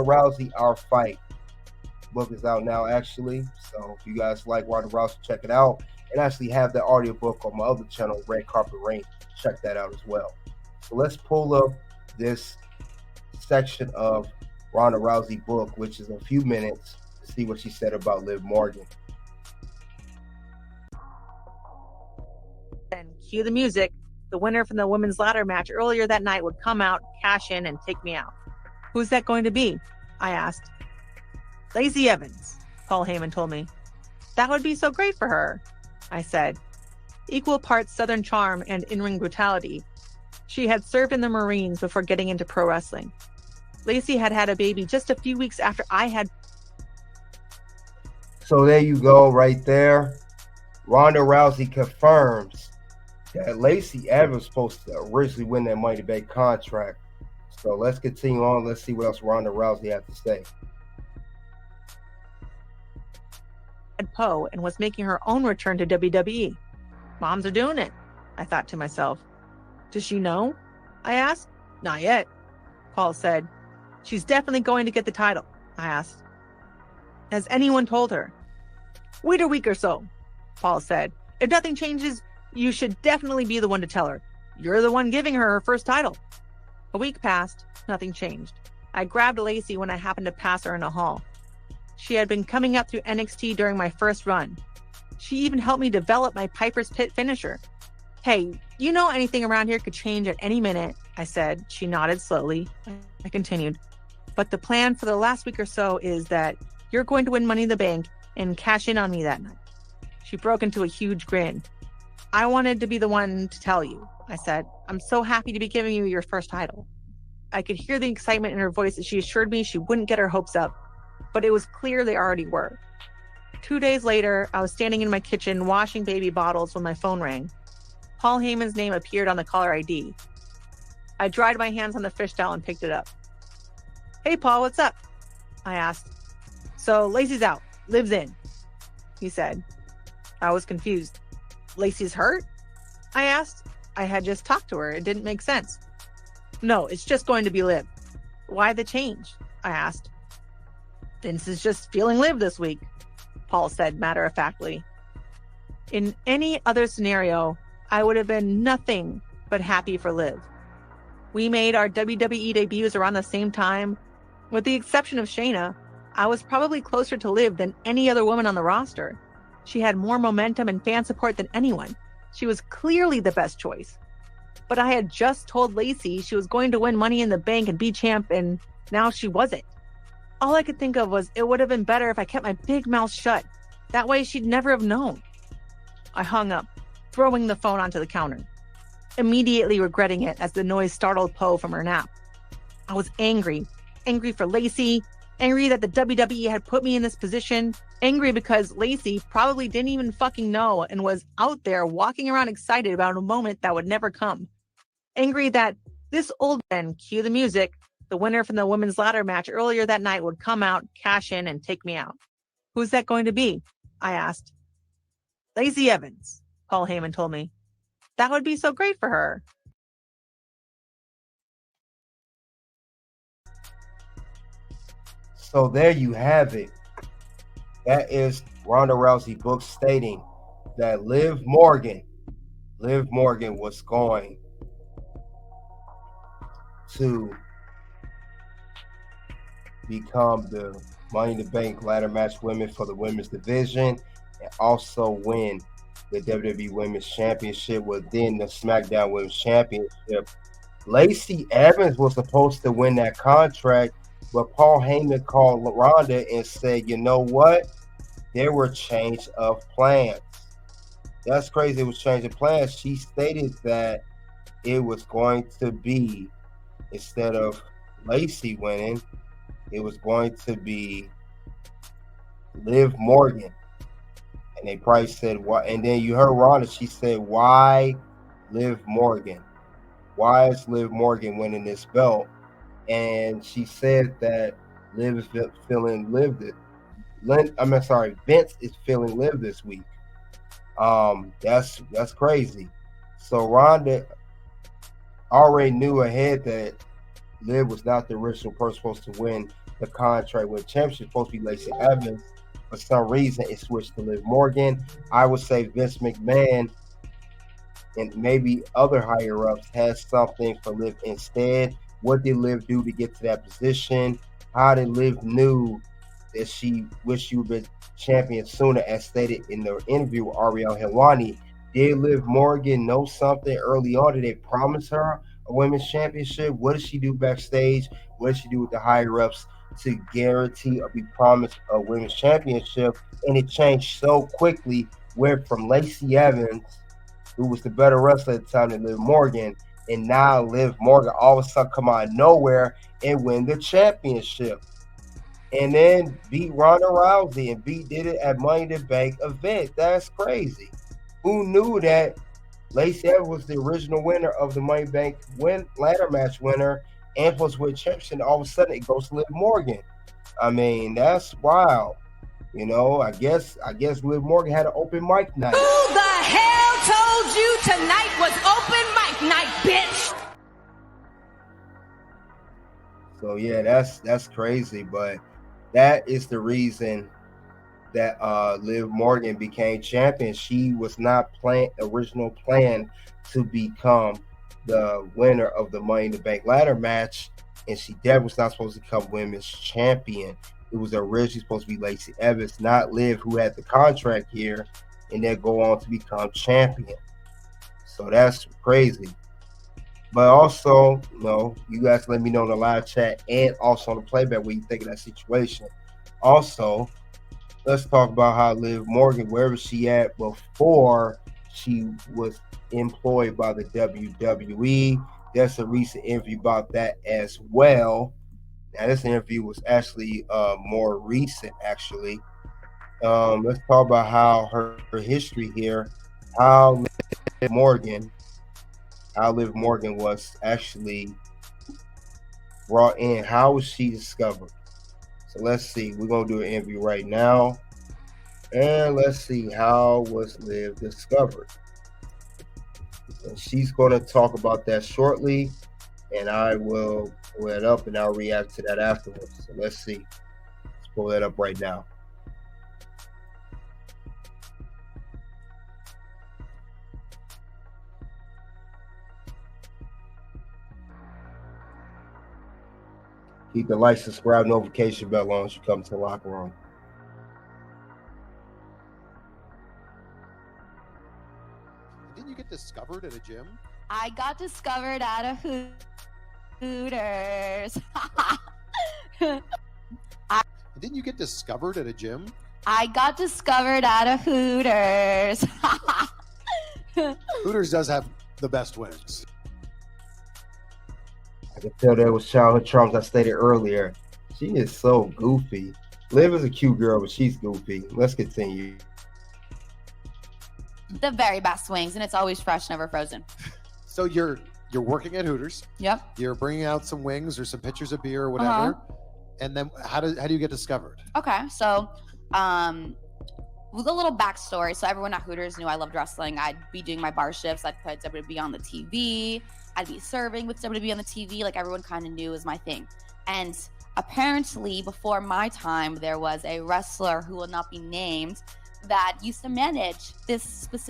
Rousey, Our Fight book is out now, actually. So if you guys like Ronda Rousey, check it out. And actually have the audiobook on my other channel, Red Carpet Rain. Check that out as well. So let's pull up this section of Ronda Rousey book, which is a few minutes, to see what she said about Liv Morgan. And cue the music. The winner from the women's ladder match earlier that night would come out, cash in, and take me out. Who's that going to be? I asked. Lacey Evans, Paul Heyman told me. That would be so great for her, I said. Equal parts Southern charm and in-ring brutality. She had served in the Marines before getting into pro wrestling. Lacey had had a baby just a few weeks after I had. So there you go, right there. Ronda Rousey confirms that Lacey Evans was supposed to originally win that Money in the Bank contract. So let's continue on. Let's see what else Ronda Rousey has to say. Poe and was making her own return to WWE. Moms are doing it, I thought to myself. Does she know? I asked. Not yet, Paul said. She's definitely going to get the title, I asked. Has anyone told her? Wait a week or so, Paul said. If nothing changes, you should definitely be the one to tell her. You're the one giving her first title. A week passed, nothing changed. I grabbed Lacey when I happened to pass her in a hall. She had been coming up through NXT during my first run. She even helped me develop my Piper's Pit finisher. Hey, you know anything around here could change at any minute, I said. She nodded slowly. I continued. But the plan for the last week or so is that you're going to win Money in the Bank and cash in on me that night. She broke into a huge grin. I wanted to be the one to tell you, I said. I'm so happy to be giving you your first title. I could hear the excitement in her voice as she assured me she wouldn't get her hopes up, but it was clear they already were. 2 days later, I was standing in my kitchen washing baby bottles when my phone rang. Paul Heyman's name appeared on the caller ID. I dried my hands on the fish towel and picked it up. Hey, Paul, what's up? I asked. So Lacey's out. Liv's in, he said. I was confused. Lacey's hurt? I asked. I had just talked to her. It didn't make sense. No, it's just going to be Liv. Why the change? I asked. Vince is just feeling Liv this week, Paul said matter-of-factly. In any other scenario, I would have been nothing but happy for Liv. We made our WWE debuts around the same time. With the exception of Shayna, I was probably closer to Liv than any other woman on the roster. She had more momentum and fan support than anyone. She was clearly the best choice. But I had just told Lacey she was going to win Money in the Bank and be champ, and now she wasn't. All I could think of was it would have been better if I kept my big mouth shut. That way she'd never have known. I hung up, throwing the phone onto the counter, immediately regretting it as the noise startled Poe from her nap. I was angry for Lacey, angry that the WWE had put me in this position, angry because Lacey probably didn't even fucking know and was out there walking around excited about a moment that would never come. Angry that this old man, cue the music, the winner from the women's ladder match earlier that night would come out, cash in, and take me out. Who's that going to be? I asked. Lacey Evans, Paul Heyman told me. That would be so great for her. So there you have it. That is Ronda Rousey book stating that Liv Morgan was going to become the Money in the Bank ladder match women for the women's division and also win the WWE Women's Championship within the SmackDown Women's Championship. Lacey Evans was supposed to win that contract, but Paul Heyman called Ronda and said, you know what? There were change of plans. That's crazy. It was change of plans. She stated that it was going to be, instead of Lacey winning, it was going to be Liv Morgan. And they probably said, why? And then you heard Ronda, she said, why Liv Morgan? Why is Liv Morgan winning this belt? And she said that Liv is feeling Liv. Vince is feeling Liv this week. That's crazy. So Ronda already knew ahead that Liv was not the original person supposed to win the contract with championship. Supposed to be Lacey Evans. For some reason, it switched to Liv Morgan. I would say Vince McMahon and maybe other higher ups has something for Liv instead. What did Liv do to get to that position? How did Liv knew that she wished she would have been champion sooner, as stated in the interview with Ariel Helwani? Did Liv Morgan know something early on? Did they promise her a women's championship? What did she do backstage? What did she do with the higher ups to guarantee or be promised a women's championship? And it changed so quickly, went from Lacey Evans, who was the better wrestler at the time than Liv Morgan, and now Liv Morgan all of a sudden come out of nowhere and win the championship. And then beat Ronda Rousey and did it at Money in the Bank event. That's crazy. Who knew that Lacey Evans was the original winner of the Money in the Bank ladder match winner and was with championship? All of a sudden it goes to Liv Morgan. I mean, that's wild. You know, I guess Liv Morgan had an open mic night. Who the hell told you tonight was open mic night, bitch? So yeah, that's crazy, but that is the reason that Liv Morgan became champion. She was not original plan to become the winner of the Money in the Bank ladder match, and she definitely was not supposed to become women's champion. It was originally supposed to be Lacey Evans, not Liv, who had the contract here, and then go on to become champion. So that's crazy. But also, you guys let me know in the live chat and also on the playback what you think of that situation. Also, let's talk about how Liv Morgan, wherever she at before she was employed by the WWE. There's a recent interview about that as well. Now, this interview was actually more recent, actually. Let's talk about how her history here, how Liv Morgan was actually brought in. How was she discovered? So let's see. We're going to do an interview right now. And let's see, how was Liv discovered? And she's going to talk about that shortly. And I will pull that up and I'll react to that afterwards. So let's see. Let's pull that up right now. Keep the like, subscribe, notification bell on as you come to the locker room. Didn't you get discovered at a gym? I got discovered at a Hooters. Didn't you get discovered at a gym? I got discovered at a Hooters. Hooters does have the best wings. I can tell that was childhood traumas I stated earlier. She is so goofy. Liv is a cute girl, but she's goofy. Let's continue. The very best wings, and it's always fresh, never frozen. So you're working at Hooters. Yep. You're bringing out some wings or some pitchers of beer or whatever. And then how do you get discovered? Okay, so with a little backstory. So everyone at Hooters knew I loved wrestling. I'd be doing my bar shifts. I'd put WWE on the TV. I'd be serving with WWE on the TV. Like, everyone kind of knew was my thing. And apparently, before my time, there was a wrestler who will not be named that used to manage this specific